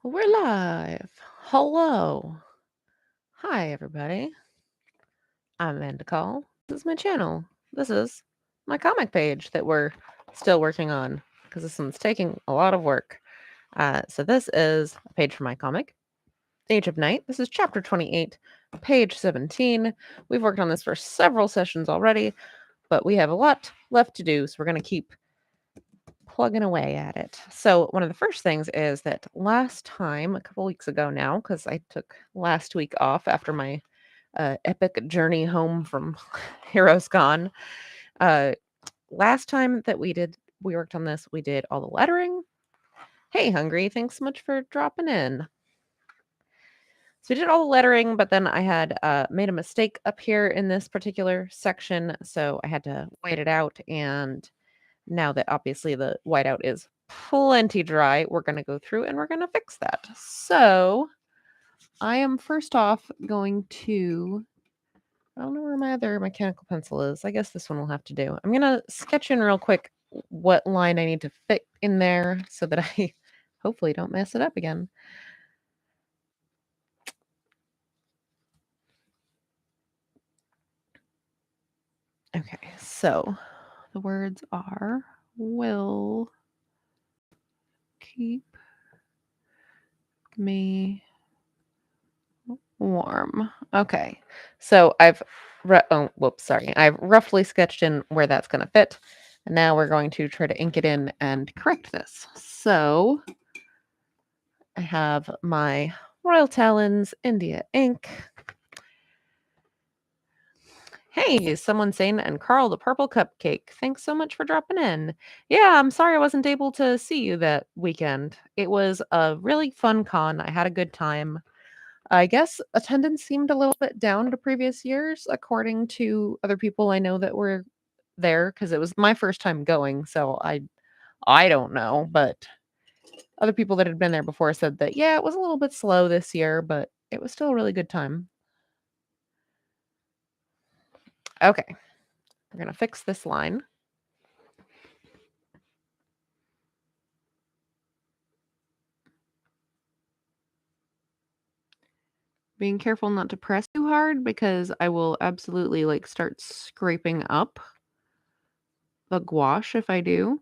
We're live. Hello. Hi, everybody. I'm Amanda Call. This is my channel. This is my comic page that we're still working on because this one's taking a lot of work. So this is a page for my comic, Age of Night. This is chapter 28, page 17. We've worked on this for several sessions already, but we have a lot left to do, so we're going to keep plugging away at it. So one of the first things is that last time, a couple weeks ago now, because I took last week off after my epic journey home from Heroes Con. Last time that we worked on this, we did all the lettering. Hey, Hungry, thanks so much for dropping in. So we did all the lettering, but then I had made a mistake up here in this particular section, so I had to white it out. And now that obviously the whiteout is plenty dry, we're going to go through and we're going to fix that. So I am first off going to, I don't know where my other mechanical pencil is. I guess this one will have to do. I'm going to sketch in real quick what line I need to fit in there so that I hopefully don't mess it up again. Okay, so the words are will keep me warm. Okay, so I've I've roughly sketched in where that's going to fit. And now we're going to try to ink it in and correct this. So I have my Royal Talons India ink. Hey, someone saying, and Carl the Purple Cupcake. Thanks so much for dropping in. Yeah, I'm sorry I wasn't able to see you that weekend. It was a really fun con. I had a good time. I guess attendance seemed a little bit down to previous years, according to other people I know that were there, because it was my first time going, so I don't know, but other people that had been there before said that, yeah, it was a little bit slow this year, but it was still a really good time. Okay, we're going to fix this line. Being careful not to press too hard because I will absolutely like start scraping up the gouache if I do.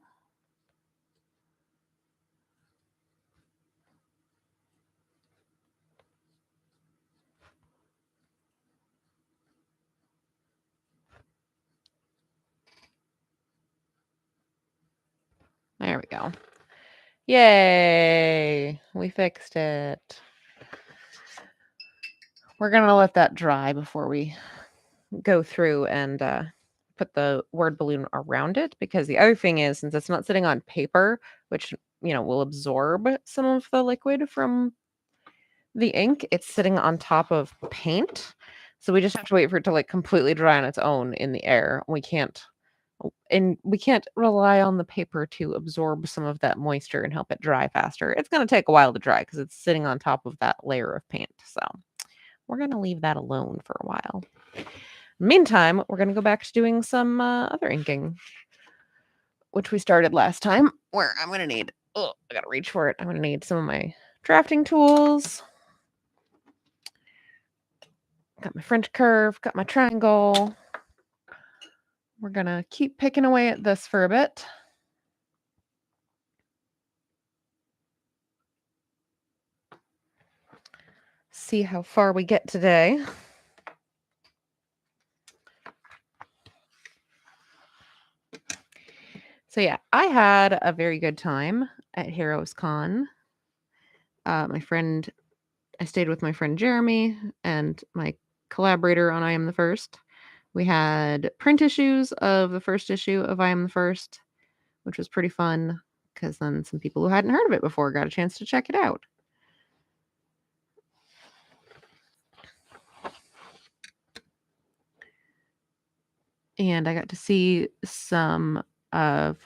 There we go. Yay! We fixed it. We're going to let that dry before we go through and put the word balloon around it, because the other thing is, since it's not sitting on paper, which, will absorb some of the liquid from the ink, it's sitting on top of paint. So we just have to wait for it to like completely dry on its own in the air. We can't rely on the paper to absorb some of that moisture and help it dry faster. It's going to take a while to dry because it's sitting on top of that layer of paint. So we're going to leave that alone for a while. Meantime, we're going to go back to doing some other inking, which we started last time, where I'm going to need, I got to reach for it. I'm going to need some of my drafting tools. Got my French curve, got my triangle. We're going to keep picking away at this for a bit. See how far we get today. So yeah, I had a very good time at Heroes Con. I stayed with my friend Jeremy and my collaborator on I Am the First. We had print issues of the first issue of I Am the First, which was pretty fun because then some people who hadn't heard of it before got a chance to check it out. And I got to see some of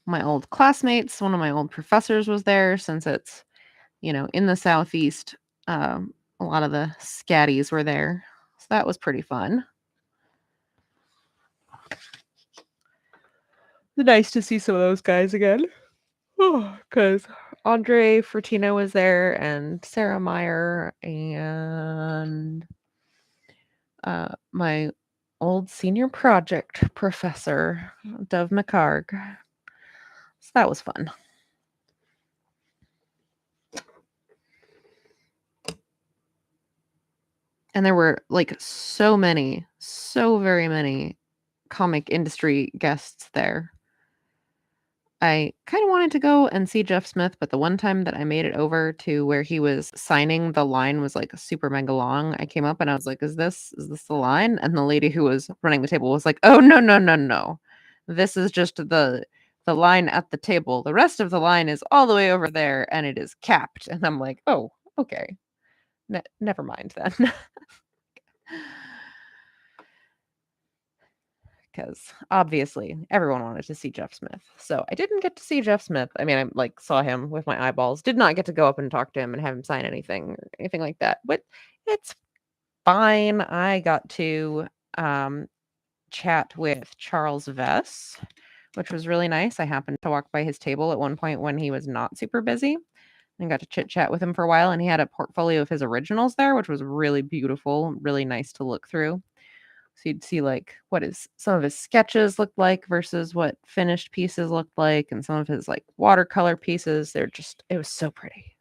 my old classmates. One of my old professors was there, since it's, in the Southeast. A lot of the scatties were there. So that was pretty fun. Nice to see some of those guys again. Because Andre Fertino was there, and Sarah Meyer, and my old senior project professor, Dove McCarg. So that was fun. And there were like so very many comic industry guests there. I kind of wanted to go and see Jeff Smith, but the one time that I made it over to where he was signing, the line was like super mega long. I came up and I was like, is this the line? And the lady who was running the table was like, oh, no, no, no, no. This is just the line at the table. The rest of the line is all the way over there and it is capped. And I'm like, oh, okay. Never mind then. Because obviously everyone wanted to see Jeff Smith. So I didn't get to see Jeff Smith. I mean, I like saw him with my eyeballs. Did not get to go up and talk to him and have him sign anything or anything like that. But it's fine. I got to chat with Charles Vess, which was really nice. I happened to walk by his table at one point when he was not super busy and got to chit chat with him for a while. And he had a portfolio of his originals there, which was really beautiful, really nice to look through. So you'd see like what some of his sketches looked like versus what finished pieces looked like, and some of his like watercolor pieces. It was so pretty.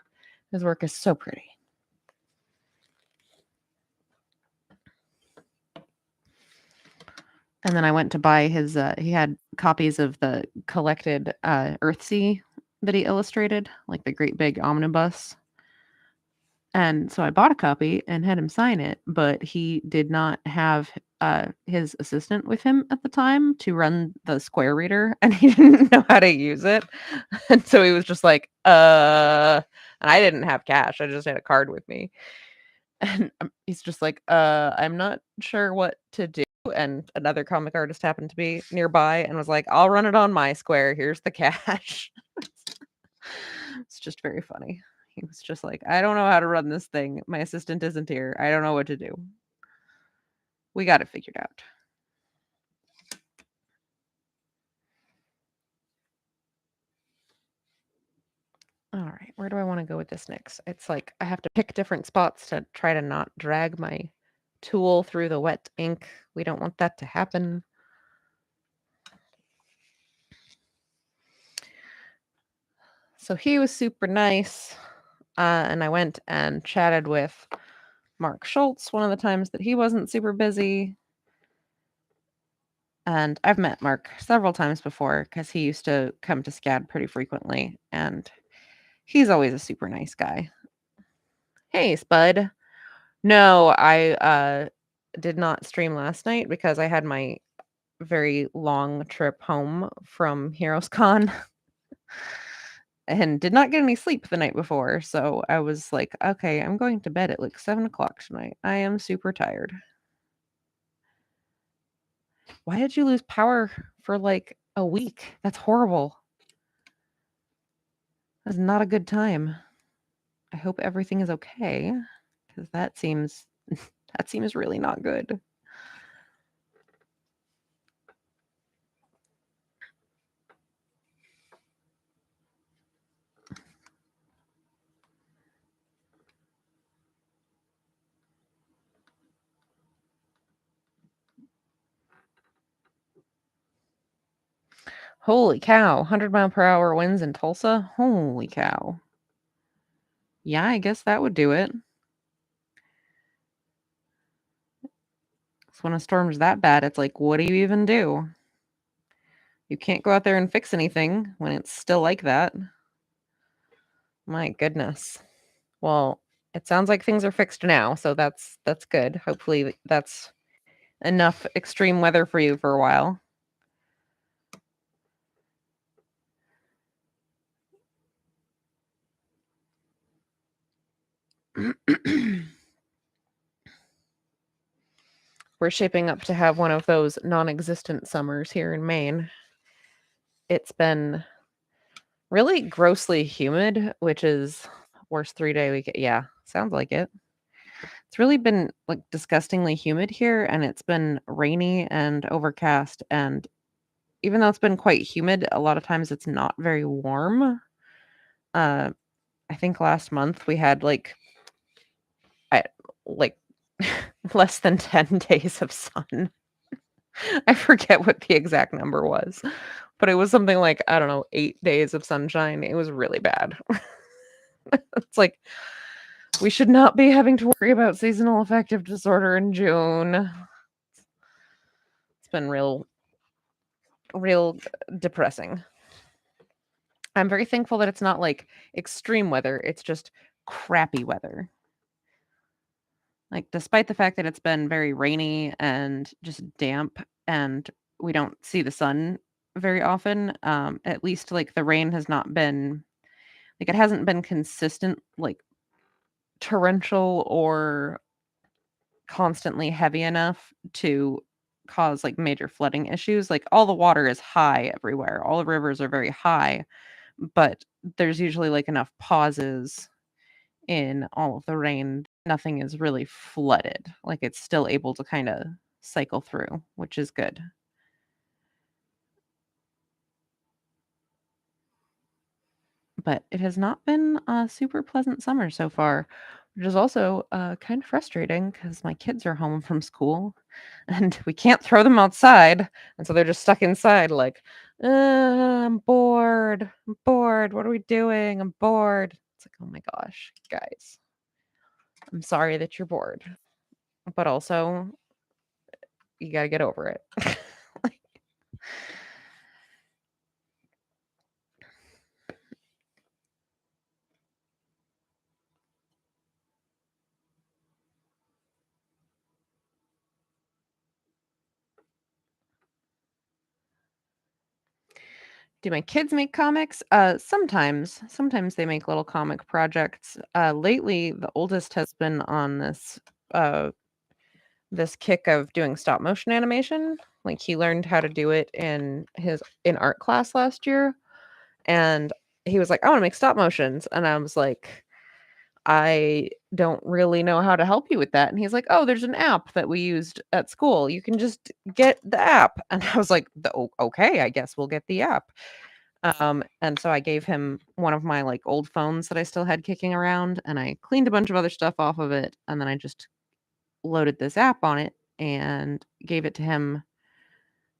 His work is so pretty. And then I went to buy his, he had copies of the collected Earthsea that he illustrated, like the great big omnibus. And so I bought a copy and had him sign it, but he did not have his assistant with him at the time to run the Square Reader, and he didn't know how to use it. And so he was just like, and I didn't have cash. I just had a card with me. And he's just like, I'm not sure what to do. And another comic artist happened to be nearby and was like, I'll run it on my Square. Here's the cash. It's just very funny. He was just like, I don't know how to run this thing. My assistant isn't here. I don't know what to do. We got it figured out. All right, where do I want to go with this next? It's like I have to pick different spots to try to not drag my tool through the wet ink. We don't want that to happen. So he was super nice. And I went and chatted with Mark Schultz one of the times that he wasn't super busy. And I've met Mark several times before because he used to come to SCAD pretty frequently. And he's always a super nice guy. Hey, Spud. No, I did not stream last night because I had my very long trip home from Heroes Con and did not get any sleep the night before. So I was like, okay, I'm going to bed at like 7 o'clock tonight. I am super tired. Why did you lose power for like a week? That's horrible. That's not a good time. I hope everything is okay because that seems really not good. Holy cow, 100-mile-per-hour winds in Tulsa? Holy cow. Yeah, I guess that would do it. So when a storm's that bad, it's like, what do you even do? You can't go out there and fix anything when it's still like that. My goodness. Well, it sounds like things are fixed now, so that's good. Hopefully that's enough extreme weather for you for a while. We're shaping up to have one of those non-existent summers here in Maine. It's been really grossly humid, which is worst 3-day week. Yeah, sounds like it. It's really been like disgustingly humid here, and it's been rainy and overcast. And even though it's been quite humid, a lot of times it's not very warm. I think last month we had I like less than 10 days of sun. I forget what the exact number was, but it was something like, I don't know, 8 days of sunshine. It was really bad. It's like, we should not be having to worry about seasonal affective disorder in June. It's been real depressing. I'm very thankful that it's not like extreme weather, it's just crappy weather. Like, despite the fact that it's been very rainy and just damp and we don't see the sun very often, at least like the rain has not been like it hasn't been consistent, like torrential or constantly heavy enough to cause like major flooding issues. Like all the water is high everywhere. All the rivers are very high, but there's usually like enough pauses in all of the rain. Nothing is really flooded. Like it's still able to kind of cycle through, which is good. But it has not been a super pleasant summer so far, which is also kind of frustrating because my kids are home from school and we can't throw them outside. And so they're just stuck inside, like, I'm bored. I'm bored. What are we doing? I'm bored. It's like, oh my gosh, guys, I'm sorry that you're bored, but also you got to get over it. Do my kids make comics? Sometimes. Sometimes they make little comic projects. Lately, the oldest has been on uh this kick of doing stop motion animation. Like he learned how to do it in art class last year, and he was like, "I want to make stop motions," and I was like, "I don't really know how to help you with that." And he's like, "Oh, there's an app that we used at school. You can just get the app." And I was like, Okay, I guess we'll get the app." And so I gave him one of my like old phones that I still had kicking around, and I cleaned a bunch of other stuff off of it, and then I just loaded this app on it and gave it to him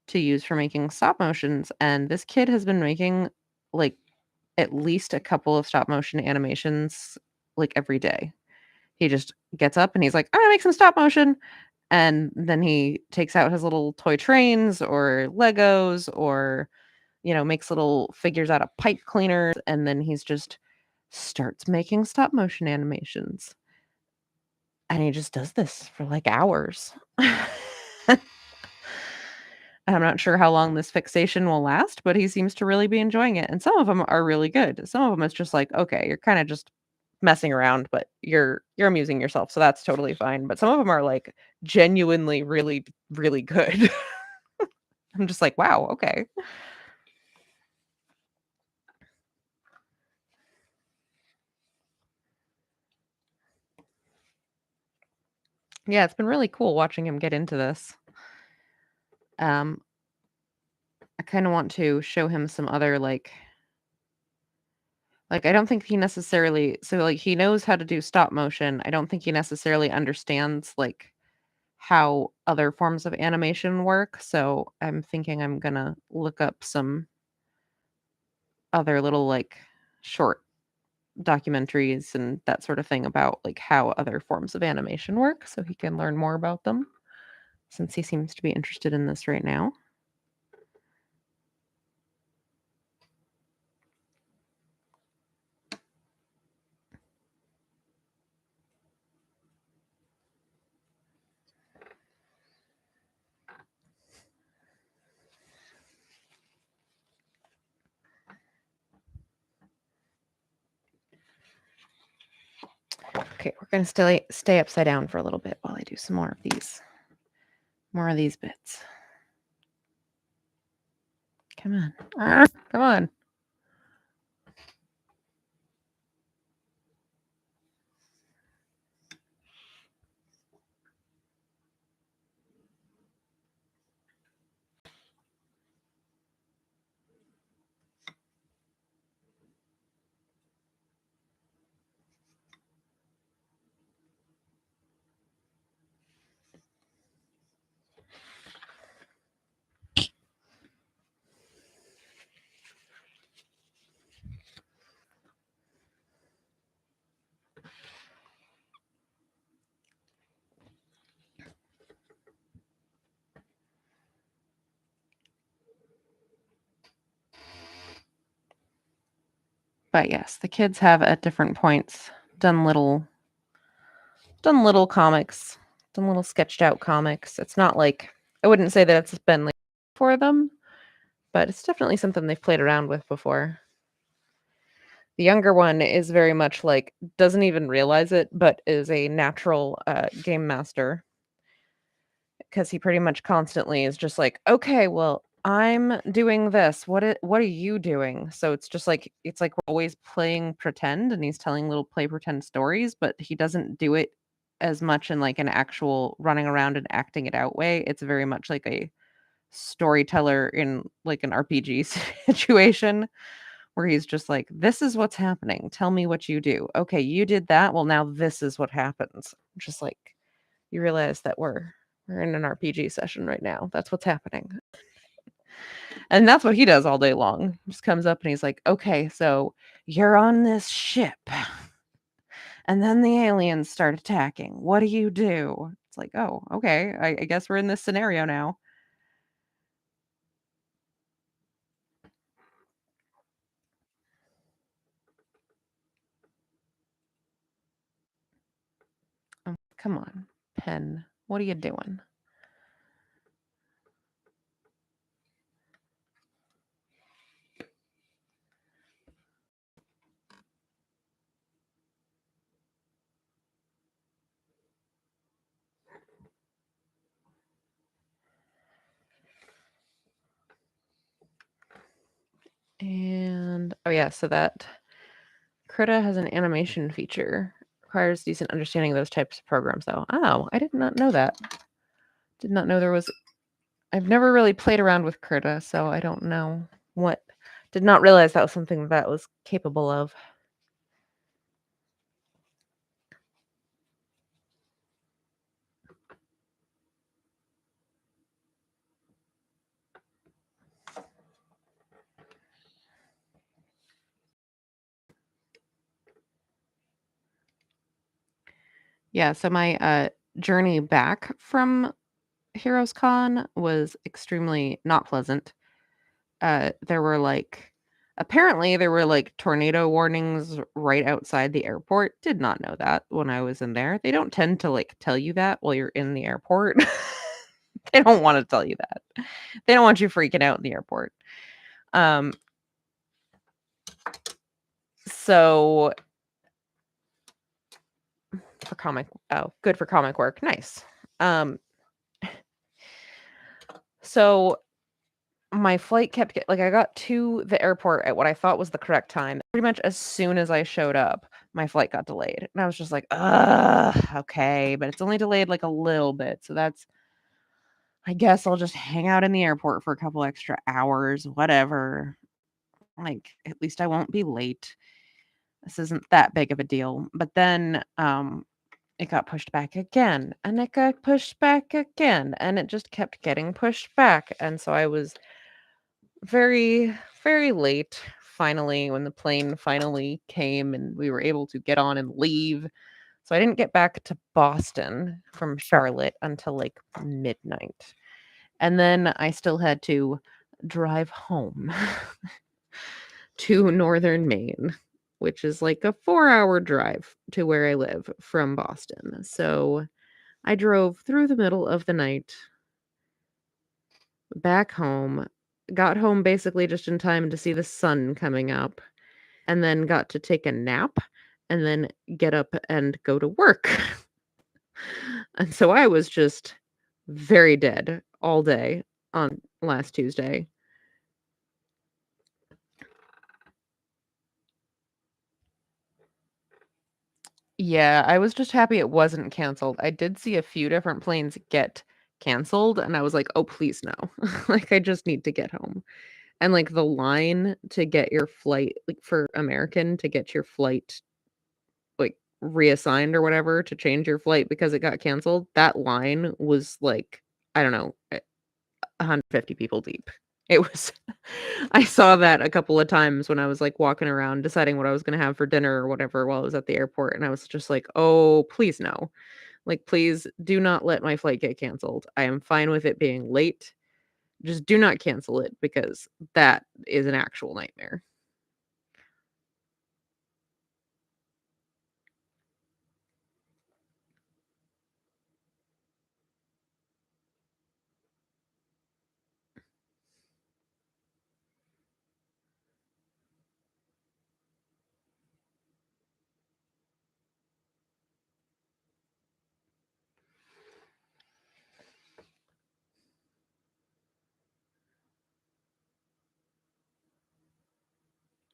to use for making stop motions. And this kid has been making like at least a couple of stop motion animations like every day. He just gets up and he's like, I'm gonna make some stop motion. And then he takes out his little toy trains or Legos or, makes little figures out of pipe cleaners. And then he's just starts making stop motion animations. And he just does this for like hours. I'm not sure how long this fixation will last, but he seems to really be enjoying it. And some of them are really good. Some of them it's just like, okay, you're kind of just messing around, but you're amusing yourself, so that's totally fine. But some of them are like genuinely really really good. I'm just like, wow, okay. Yeah, it's been really cool watching him get into this. Um, I kind of want to show him some other like I don't think he necessarily so like he knows how to do stop motion. I don't think he necessarily understands like how other forms of animation work. So I'm thinking I'm gonna look up some other little like short documentaries and that sort of thing about like how other forms of animation work so he can learn more about them since he seems to be interested in this right now. Okay, we're gonna stay upside down for a little bit while I do some more of these bits. Come on. Come on. But yes, the kids have at different points done little comics, done little sketched out comics. It's not like I wouldn't say that it's been like for them, but it's definitely something they've played around with before. The younger one is very much like doesn't even realize it, but is a natural game master because he pretty much constantly is just like, okay, well, I'm doing this. What are you doing? So it's like we're always playing pretend, and he's telling little play pretend stories, but he doesn't do it as much in like an actual running around and acting it out way. It's very much like a storyteller in like an RPG situation where he's just like, this is what's happening. Tell me what you do. Okay, you did that. Well, now this is what happens. Just like you realize that we're in an RPG session right now. That's what's happening. And that's what he does all day long. Just comes up and he's like, okay, so you're on this ship. And then the aliens start attacking. What do you do? It's like, oh, okay. I guess we're in this scenario now. Oh, come on, Pen. What are you doing? And oh yeah, so that Krita has an animation feature. Requires decent understanding of those types of programs though. Oh, I did not know that. Did not know there was I've never really played around with Krita, so I don't know what did not realize that was something that was capable of. Yeah, so my journey back from Heroes Con was extremely not pleasant. There were like apparently there were like tornado warnings right outside the airport. Did not know that when I was in there. They don't tend to like tell you that while you're in the airport. They don't want to tell you that. They don't want you freaking out in the airport. Um so for comic good for comic work. Nice. Um so my flight kept like I got to the airport at what I thought was the correct time. Pretty much as soon as I showed up, my flight got delayed. And I was just like, okay, but it's only delayed like a little bit. So that's I guess I'll just hang out in the airport for a couple extra hours, whatever. Like at least I won't be late. This isn't that big of a deal. But then it got pushed back again, and it got pushed back again, and it just kept getting pushed back. And so I was very, very late finally when the plane finally came and we were able to get on and leave. So I didn't get back to Boston from Charlotte until like midnight. And then I still had to drive home to northern Maine, which is like a 4-hour drive to where I live from Boston. So I drove through the middle of the night back home, got home basically just in time to see the sun coming up, and then got to take a nap and then get up and go to work. And so I was just very dead all day on last Tuesday. Yeah, I was just happy it wasn't canceled. I did see a few different planes get canceled, and I was like, "Oh, please no." Like, I just need to get home. And, like, the line to get your flight like, for American to get your flight, like, reassigned or whatever to change your flight because it got canceled, that line was, like, I don't know, 150 people deep. It was I saw that a couple of times when I was, like, walking around deciding what I was gonna have for dinner or whatever while I was at the airport, and I was just like, "Oh, please no. Like, please do not let my flight get canceled. I am fine with it being late. Just do not cancel it because that is an actual nightmare."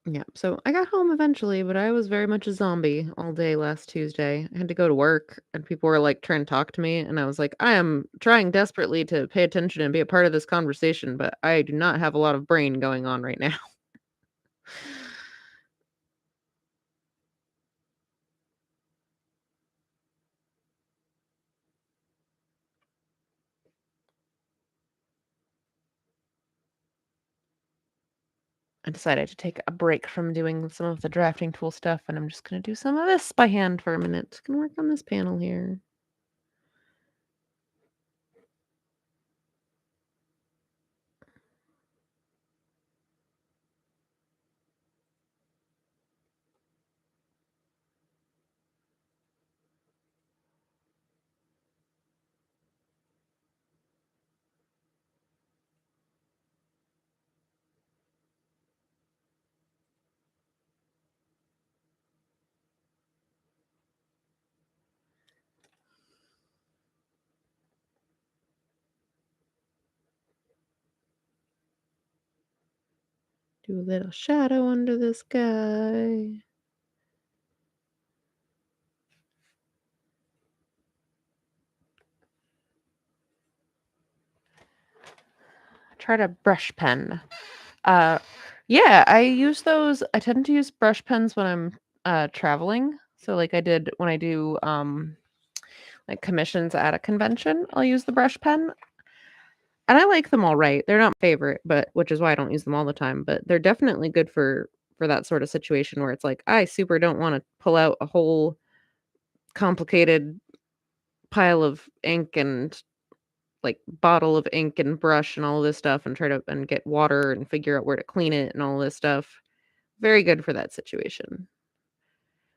Yeah, so I got home eventually, but I was very much a zombie all day last Tuesday. I had to go to work and people were like trying to talk to me and I was like, I am trying desperately to pay attention and be a part of this conversation, but I do not have a lot of brain going on right now. I decided to take a break from doing some of the drafting tool stuff and I'm just going to do some of this by hand for a minute. Gonna work on this panel here. Do a little shadow under this guy. Try to brush pen. Uh, yeah, I use those. I tend to use brush pens when I'm traveling. So like I did when I do like commissions at a convention, I'll use the brush pen. And I like them all right. They're not my favorite, but which is why I don't use them all the time, but they're definitely good for that sort of situation where it's like I super don't want to pull out a whole complicated pile of ink and like bottle of ink and brush and all this stuff and try to and get water and figure out where to clean it and all this stuff. Very good for that situation.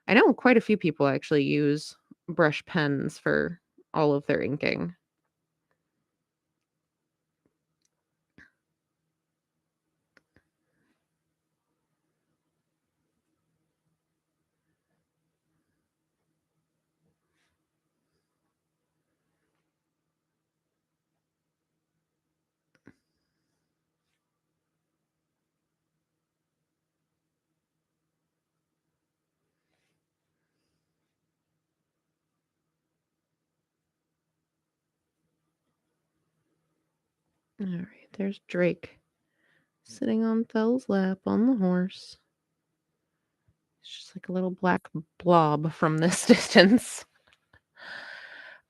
I know quite a few people actually use brush pens for all of their inking. All right, there's Drake sitting on Fell's lap on the horse. It's just like a little black blob from this distance.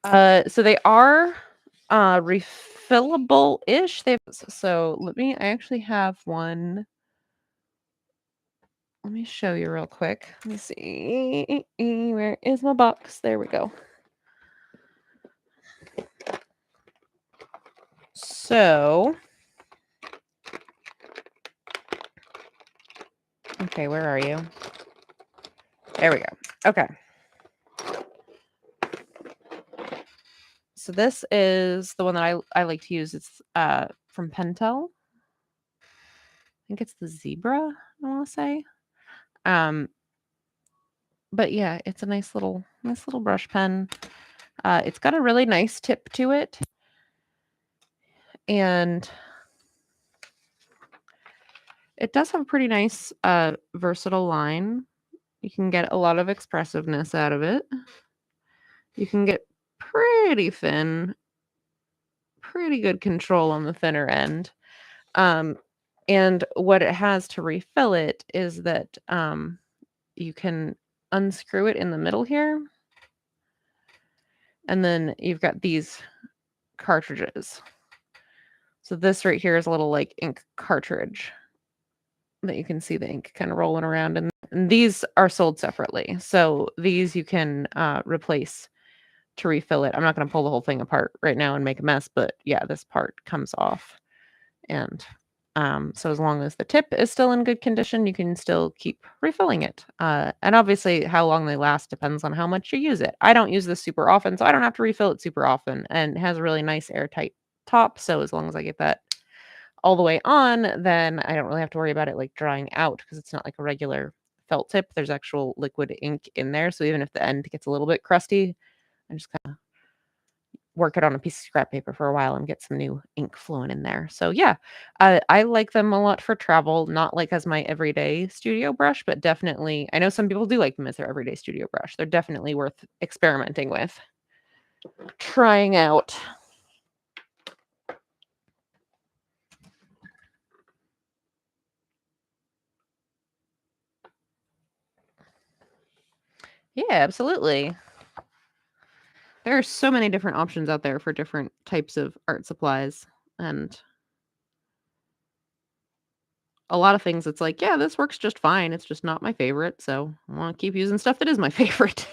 So they are refillable-ish. So I actually have one. Let me show you real quick. Let me see. Where is my box? There we go. So, okay, where are you? There we go. Okay. So this is the one that I like to use. It's from Pentel. I think it's the Zebra, I want to say. But yeah, it's a nice little brush pen. It's got a really nice tip to it. And it does have a pretty nice versatile line. You can get a lot of expressiveness out of it. You can get pretty thin, pretty good control on the thinner end. And what it has to refill it is that you can unscrew it in the middle here. And then you've got these cartridges. So this right here is a little like ink cartridge that you can see the ink kind of rolling around. And these are sold separately. So these you can replace to refill it. I'm not going to pull the whole thing apart right now and make a mess, but yeah, this part comes off. And so as long as the tip is still in good condition, you can still keep refilling it. And obviously how long they last depends on how much you use it. I don't use this super often, so I don't have to refill it super often. And it has a really nice airtight top. So as long as I get that all the way on, then I don't really have to worry about it like drying out because it's not like a regular felt tip. There's actual liquid ink in there. So even if the end gets a little bit crusty, I just kind of work it on a piece of scrap paper for a while and get some new ink flowing in there. So yeah, I like them a lot for travel, not like as my everyday studio brush, but definitely I know some people do like them as their everyday studio brush. They're definitely worth experimenting with, trying out. Yeah, absolutely. There are so many different options out there for different types of art supplies, and a lot of things it's like, "Yeah, this works just fine, it's just not my favorite, so I wanna keep using stuff that is my favorite."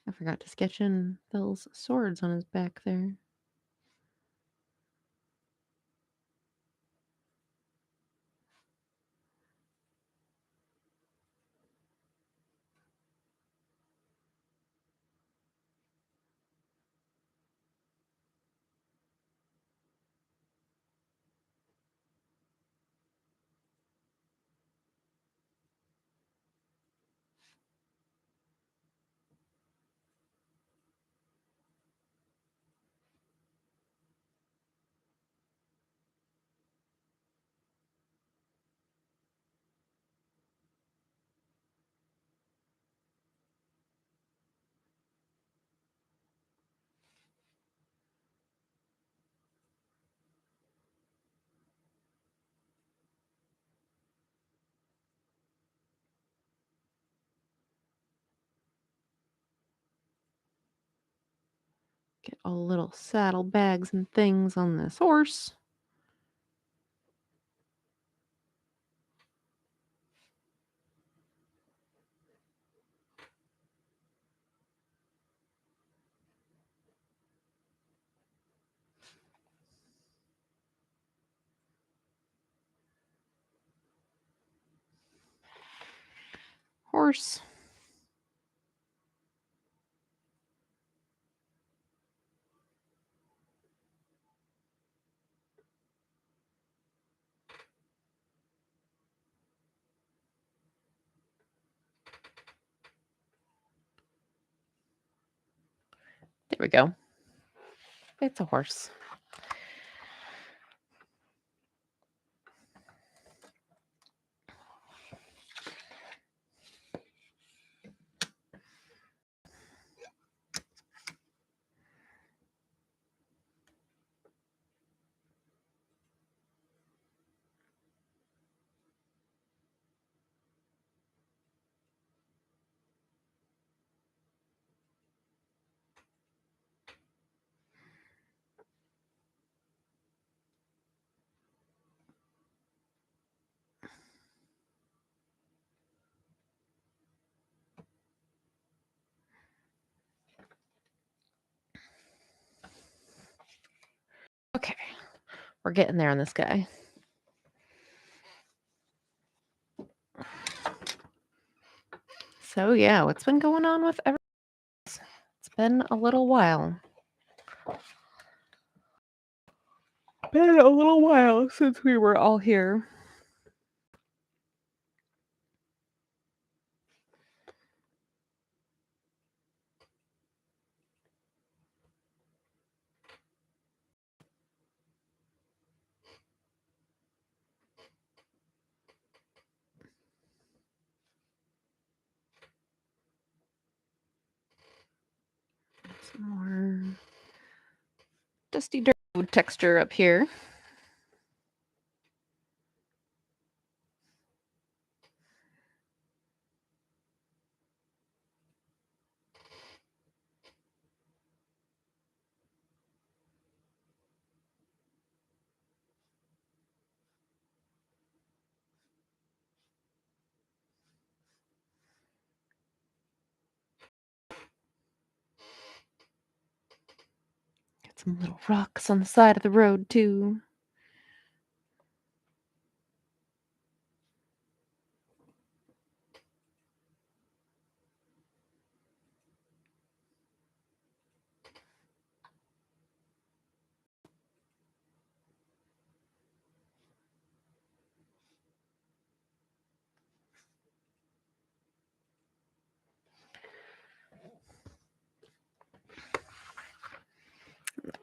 I forgot to sketch in Bill's swords on his back there. Get all the little saddle bags and things on this horse. Horse. There we go. It's a horse. Okay, we're getting there on this guy. So yeah, what's been going on with everything? It's been a little while. Been a little while since we were all here. Some more dusty dirt road texture up here. Got some little rocks on the side of the road too.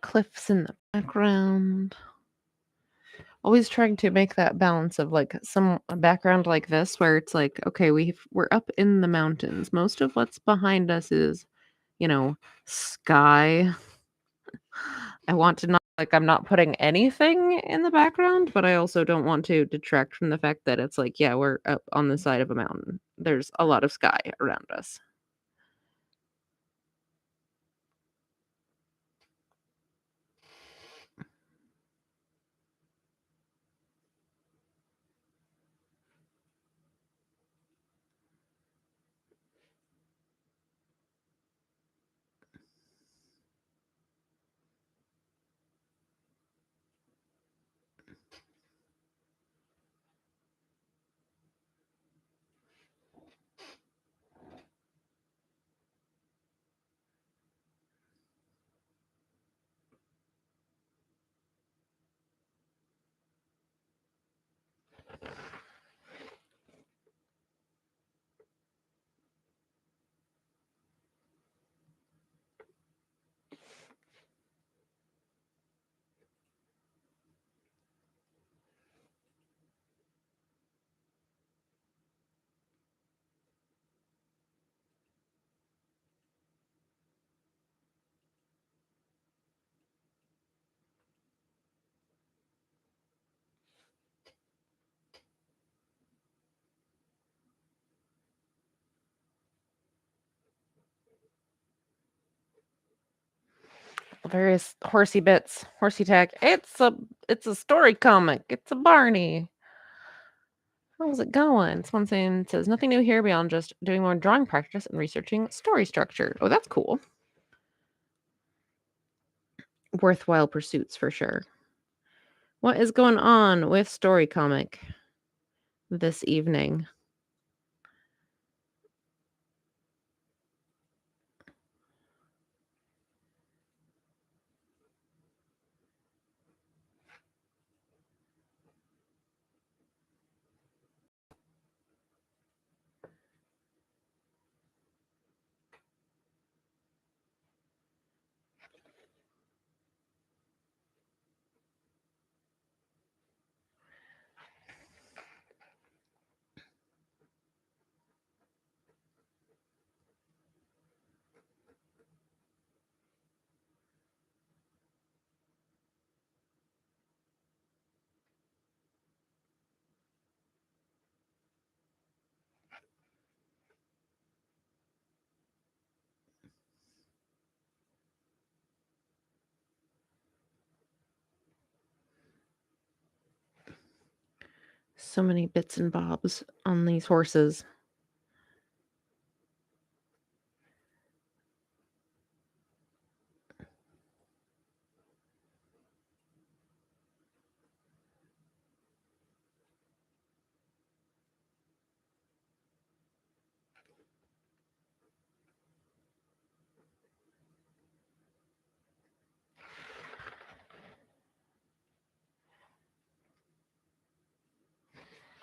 cliffs in the background. Always trying to make that balance of like a background like this where it's like, okay, we're up in the mountains. Most of what's behind us is, sky. I want to not like I'm not putting anything in the background, but I also don't want to detract from the fact that it's like, yeah, we're up on the side of a mountain. There's a lot of sky around us. Various horsey bits, horsey tag. It's a story comic. It's a Barney. How's it going? Someone saying says nothing new here beyond just doing more drawing practice and researching story structure. Oh, that's cool. Worthwhile pursuits for sure. What is going on with Story Comic this evening? So many bits and bobs on these horses.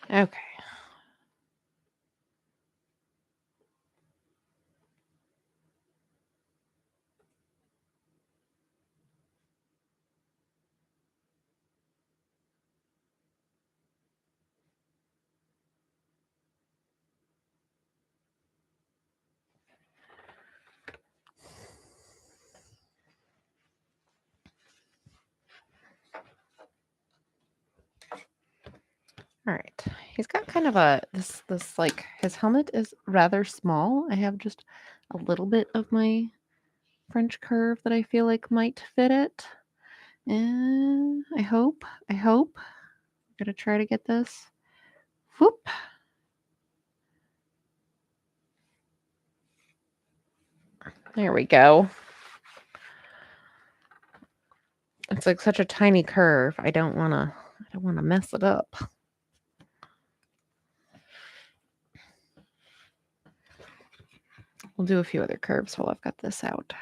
Okay. All right. He's got kind of this like his helmet is rather small. I have just a little bit of my French curve that I feel like might fit it. And I hope. I'm gonna try to get this. Whoop. There we go. It's like such a tiny curve. I don't wanna mess it up. We'll do a few other curves while I've got this out.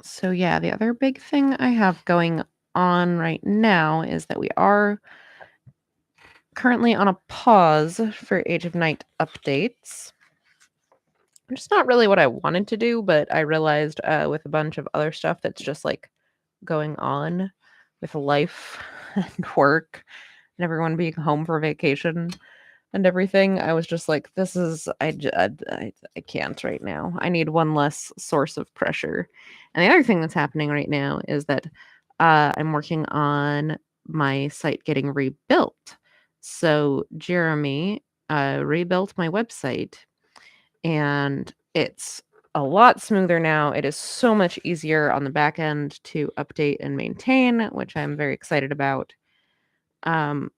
So yeah, the other big thing I have going on right now is that we are currently on a pause for Age of Night updates. Which is not really what I wanted to do, but I realized with a bunch of other stuff that's just like going on with life and work and everyone being home for vacation and everything, I was just like, this is, I can't right now. I need one less source of pressure. And the other thing that's happening right now is that I'm working on my site getting rebuilt. So Jeremy rebuilt my website and it's a lot smoother now. It is so much easier on the back end to update and maintain, which I'm very excited about. And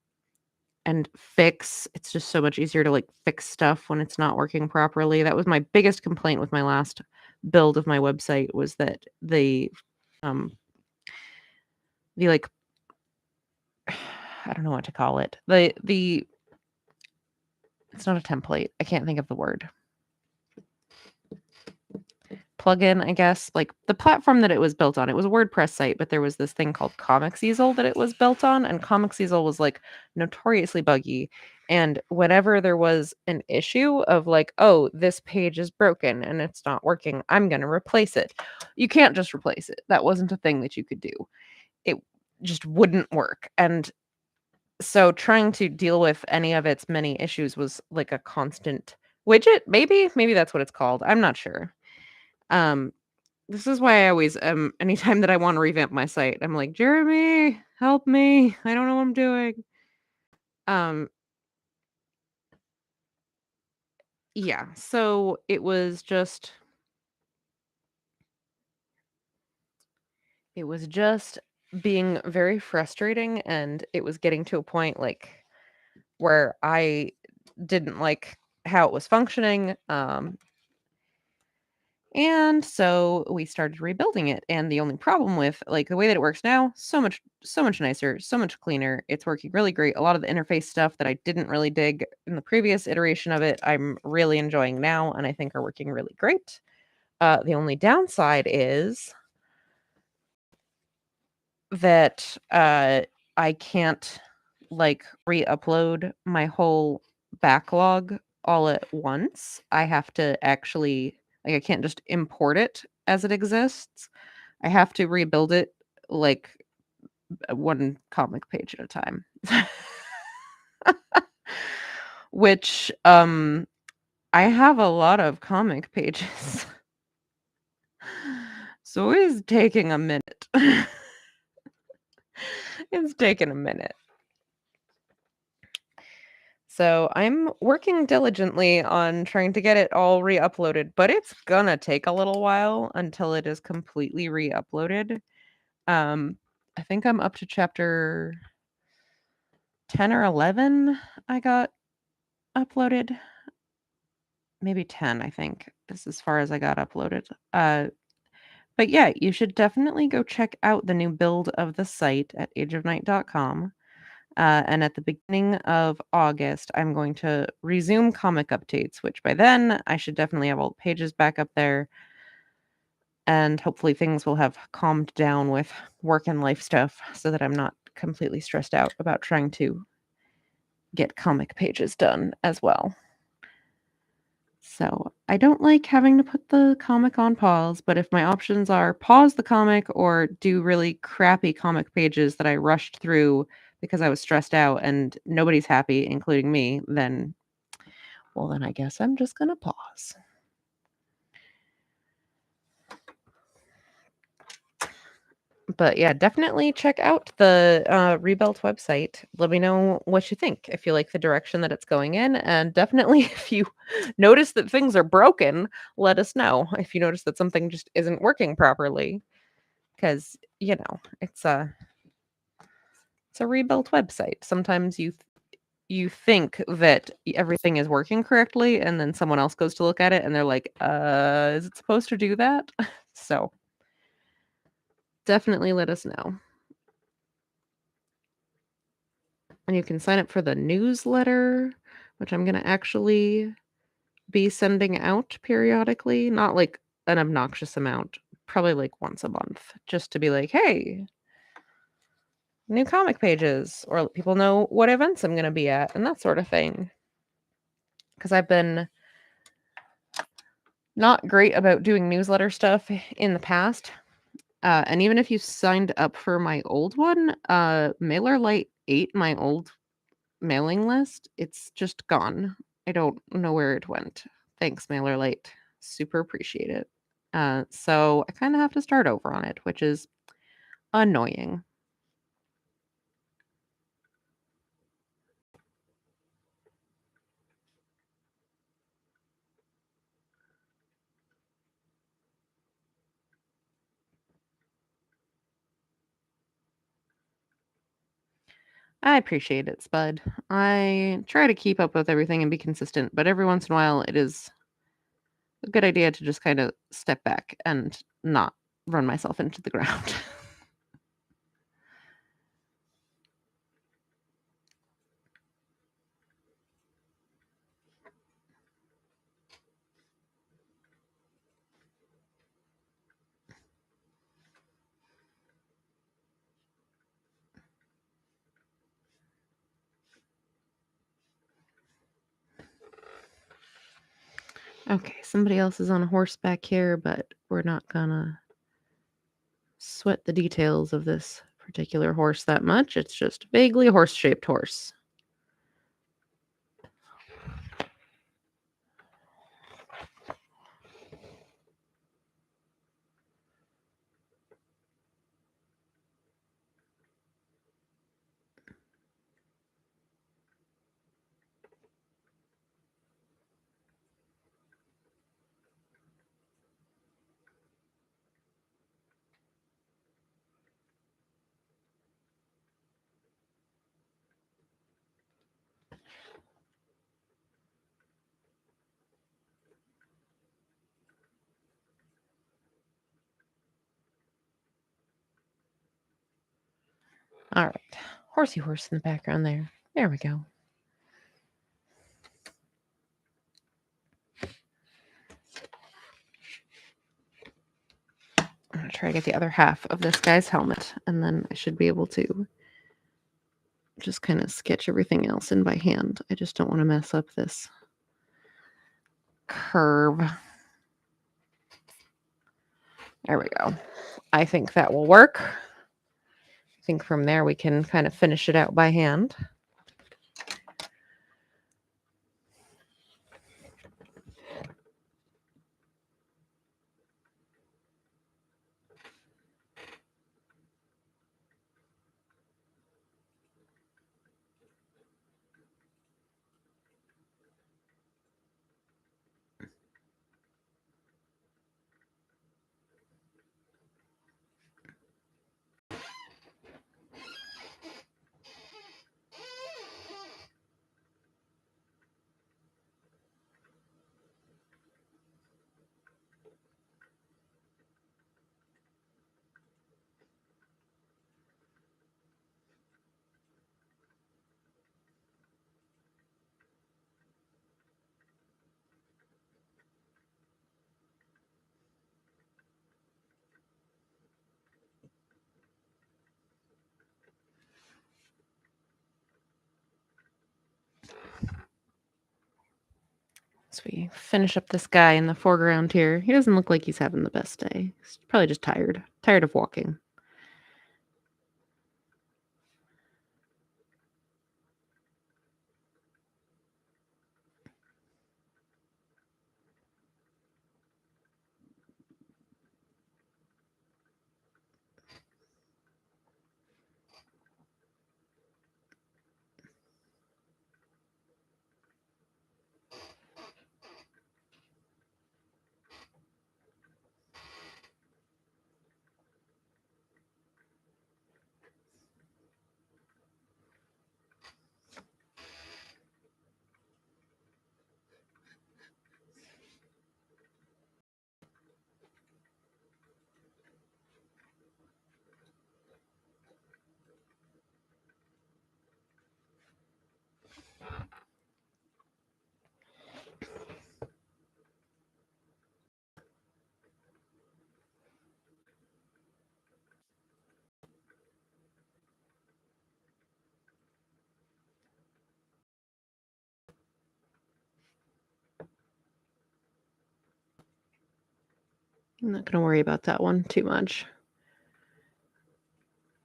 fix. It's just so much easier to like fix stuff when it's not working properly. That was my biggest complaint with my last build of my website was that the like I don't know what to call it. The it's not a template. I can't think of the word. Plugin, I guess, like the platform that it was built on. It was a WordPress site, but there was this thing called Comics Easel that it was built on, and Comics Easel was like notoriously buggy. And whenever there was an issue of like, oh, this page is broken and it's not working, I'm going to replace it. You can't just replace it. That wasn't a thing that you could do. It just wouldn't work. And so trying to deal with any of its many issues was like a constant widget. Maybe that's what it's called. I'm not sure. This is why I always anytime that I want to revamp my site, I'm like, Jeremy, help me. I don't know what I'm doing. Um, yeah, so it was just being very frustrating, and it was getting to a point like where I didn't like how it was functioning. And so we started rebuilding it. And the only problem with like the way that it works now, so much nicer, so much cleaner. It's working really great. A lot of the interface stuff that I didn't really dig in the previous iteration of it, I'm really enjoying now and I think are working really great. The only downside is that I can't like re-upload my whole backlog all at once. I have to actually like I can't just import it as it exists. I have to rebuild it like one comic page at a time. Which I have a lot of comic pages. So it's taking a minute. It's taking a minute. So I'm working diligently on trying to get it all re-uploaded, but it's gonna take a little while until it is completely re-uploaded. I think I'm up to chapter 10 or 11 I got uploaded. Maybe 10, I think. This is as far as I got uploaded. But yeah, you should definitely go check out the new build of the site at ageofnight.com. And at the beginning of August, I'm going to resume comic updates, which by then I should definitely have all the pages back up there. And hopefully things will have calmed down with work and life stuff so that I'm not completely stressed out about trying to get comic pages done as well. So I don't like having to put the comic on pause, but if my options are pause the comic or do really crappy comic pages that I rushed through because I was stressed out and nobody's happy, including me, then I guess I'm just gonna pause. But yeah, definitely check out the rebuilt website. Let me know what you think, if you like the direction that it's going in, and definitely if you notice that things are broken, let us know. If you notice that something just isn't working properly, because it's a rebuilt website. Sometimes you think that everything is working correctly, and then someone else goes to look at it, and they're like, is it supposed to do that?" So definitely let us know. And you can sign up for the newsletter, which I'm gonna actually be sending out periodically, not like an obnoxious amount, probably like once a month, just to be like, "Hey, new comic pages or let people know what events I'm going to be at and that sort of thing. Because I've been not great about doing newsletter stuff in the past. And even if you signed up for my old one, MailerLite ate my old mailing list. It's just gone. I don't know where it went. Thanks, MailerLite. Super appreciate it. So I kind of have to start over on it, which is annoying. I appreciate it, Spud. I try to keep up with everything and be consistent, but every once in a while it is a good idea to just kind of step back and not run myself into the ground. Okay, somebody else is on a horse back here, but we're not gonna sweat the details of this particular horse that much. It's just vaguely a horse-shaped horse. All right. Horsey horse in the background there. There we go. I'm going to try to get the other half of this guy's helmet, and then I should be able to just kind of sketch everything else in by hand. I just don't want to mess up this curve. There we go. I think that will work. I think from there we can kind of finish it out by hand. So we finish up this guy in the foreground here. He doesn't look like he's having the best day. He's probably just tired. Tired of walking. I'm not going to worry about that one too much.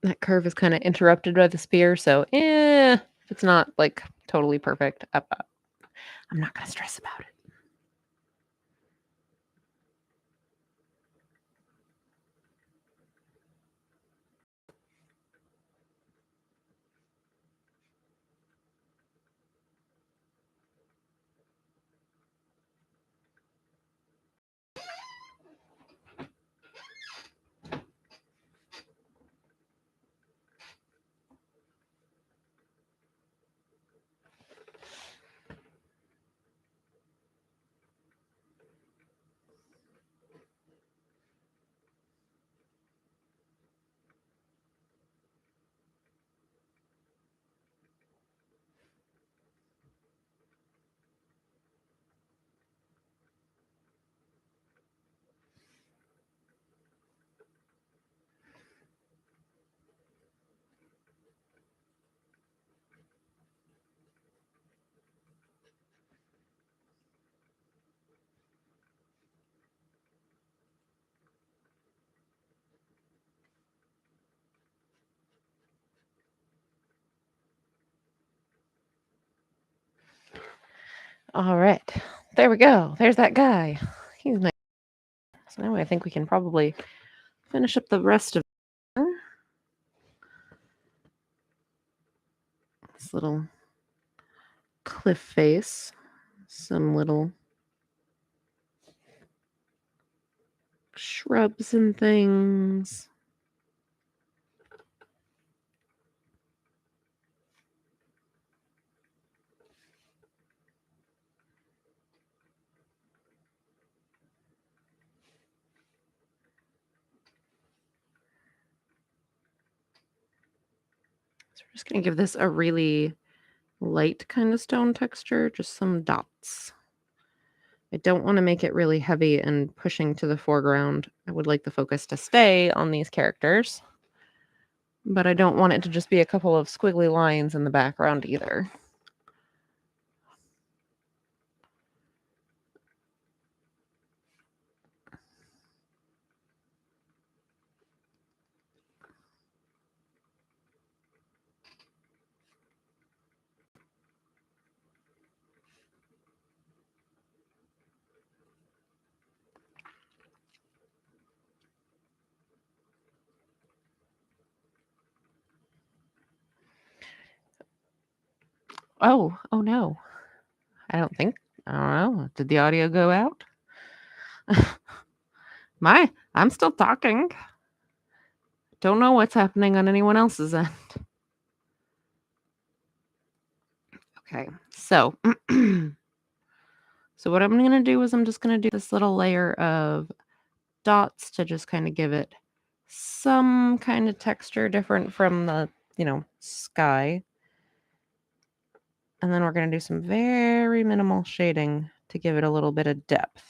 That curve is kind of interrupted by the spear, so if it's not like totally perfect, I'm not going to stress about it. All right, there we go. There's that guy. He's nice. So now I think we can probably finish up the rest of this little cliff face. Some little shrubs and things. So we're just going to give this a really light kind of stone texture, just some dots. I don't want to make it really heavy and pushing to the foreground. I would like the focus to stay on these characters, but I don't want it to just be a couple of squiggly lines in the background either. Oh no. I don't know. Did the audio go out? I'm still talking. Don't know what's happening on anyone else's end. Okay, so what I'm going to do is I'm just going to do this little layer of dots to just kind of give it some kind of texture different from the, sky. And then we're going to do some very minimal shading to give it a little bit of depth.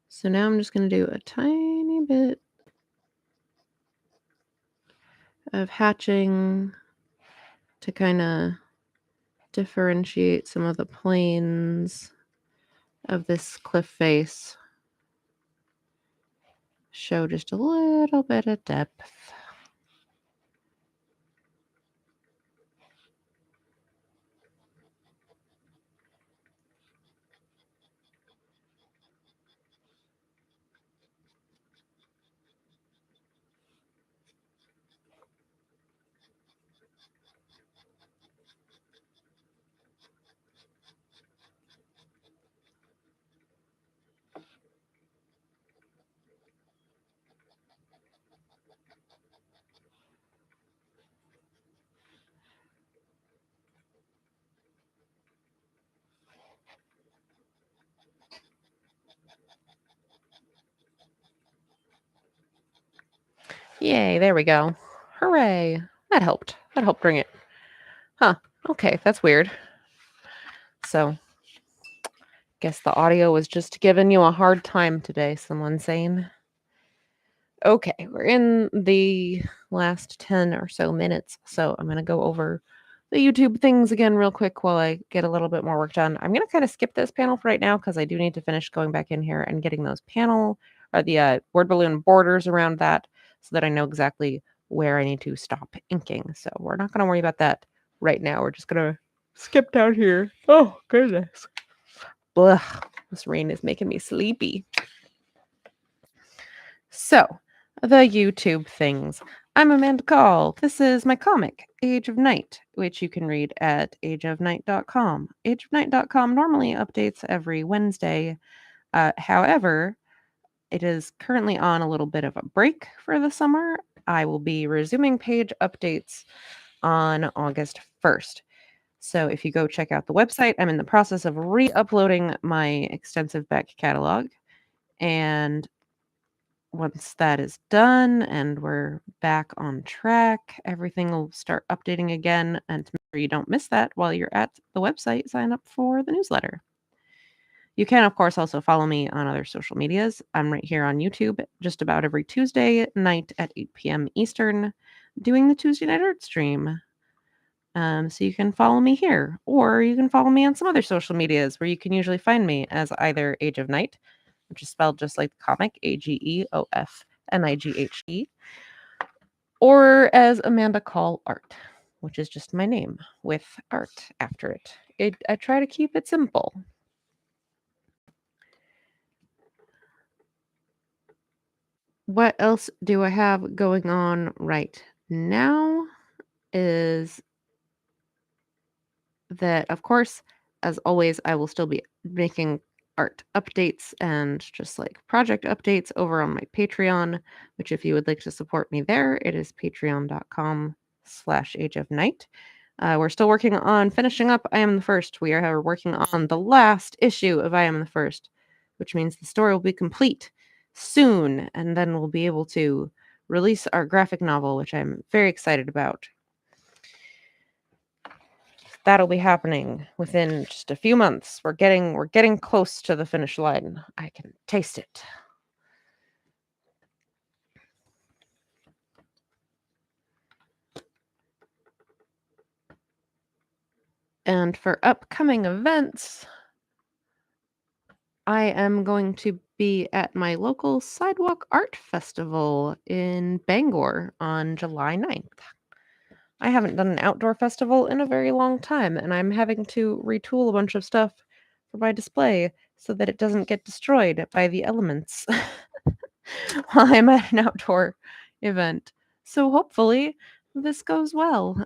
So now I'm just going to do a tiny bit of hatching to kind of differentiate some of the planes of this cliff face. Show just a little bit of depth. Yay, there we go. Hooray. That helped. That helped bring it. Huh. Okay, that's weird. So, guess the audio was just giving you a hard time today, someone's saying. Okay, we're in the last 10 or so minutes, so I'm going to go over the YouTube things again real quick while I get a little bit more work done. I'm going to kind of skip this panel for right now because I do need to finish going back in here and getting those panel or the word balloon borders around that so that I know exactly where I need to stop inking. So we're not going to worry about that right now. We're just going to skip down here. Oh, goodness. Blah, this rain is making me sleepy. So, the YouTube things. I'm Amanda Call. This is my comic, Age of Night, which you can read at ageofnight.com. Ageofnight.com normally updates every Wednesday. However, it is currently on a little bit of a break for the summer. I will be resuming page updates on August 1st. So if you go check out the website, I'm in the process of re-uploading my extensive back catalog. And once that is done and we're back on track, everything will start updating again. And to make sure you don't miss that while you're at the website, sign up for the newsletter. You can, of course, also follow me on other social medias. I'm right here on YouTube just about every Tuesday night at 8 p.m. Eastern doing the Tuesday Night Art stream. So you can follow me here, or you can follow me on some other social medias where you can usually find me as either Age of Night, which is spelled just like the comic, AGEOFNIGHE, or as Amanda Call Art, which is just my name with art after it. I try to keep it simple. What else do I have going on right now is that, of course, as always, I will still be making art updates and just like project updates over on my Patreon, which if you would like to support me there, it is patreon.com/ageofnight. We're still working on finishing up I Am the First. We are working on the last issue of I Am the First, which means the story will be complete soon, and then we'll be able to release our graphic novel, which I'm very excited about. That'll be happening within just a few months. We're getting close to the finish line. I can taste it. And for upcoming events, I am going to be at my local Sidewalk Art Festival in Bangor on July 9th. I haven't done an outdoor festival in a very long time, and I'm having to retool a bunch of stuff for my display so that it doesn't get destroyed by the elements while I'm at an outdoor event. So hopefully this goes well.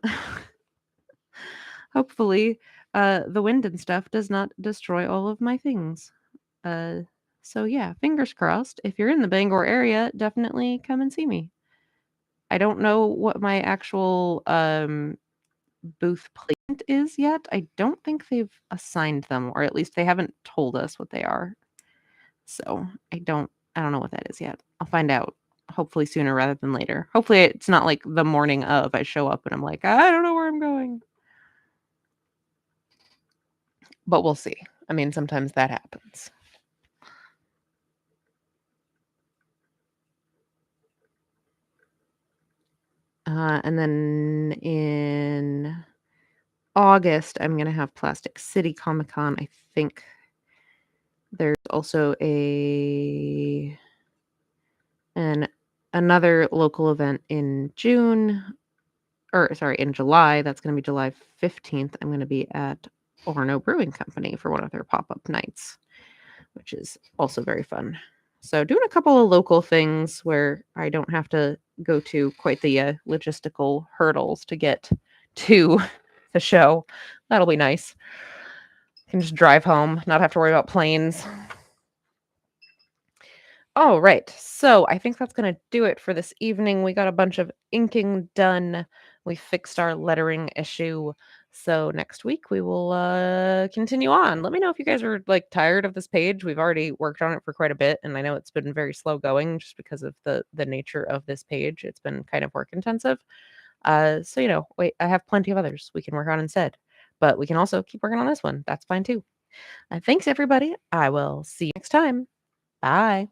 Hopefully the wind and stuff does not destroy all of my things. So yeah, fingers crossed. If you're in the Bangor area, definitely come and see me. I don't know what my actual booth placement is yet. I don't think they've assigned them, or at least they haven't told us what they are. So I don't know what that is yet. I'll find out hopefully sooner rather than later. Hopefully it's not like the morning of I show up and I'm like, I don't know where I'm going. But we'll see. I mean, sometimes that happens. And then in August, I'm going to have Plastic City Comic Con. I think there's also another local event in July. That's going to be July 15th. I'm going to be at Orono Brewing Company for one of their pop-up nights, which is also very fun. So doing a couple of local things where I don't have to go to quite the logistical hurdles to get to the show. That'll be nice. I can just drive home, not have to worry about planes. All right. So I think that's going to do it for this evening. We got a bunch of inking done. We fixed our lettering issue. So next week we will continue on. Let me know if you guys are like tired of this page. We've already worked on it for quite a bit, and I know it's been very slow going just because of the nature of this page. It's been kind of work intensive. So wait, I have plenty of others we can work on instead. But we can also keep working on this one. That's fine too. Thanks everybody. I will see you next time. Bye.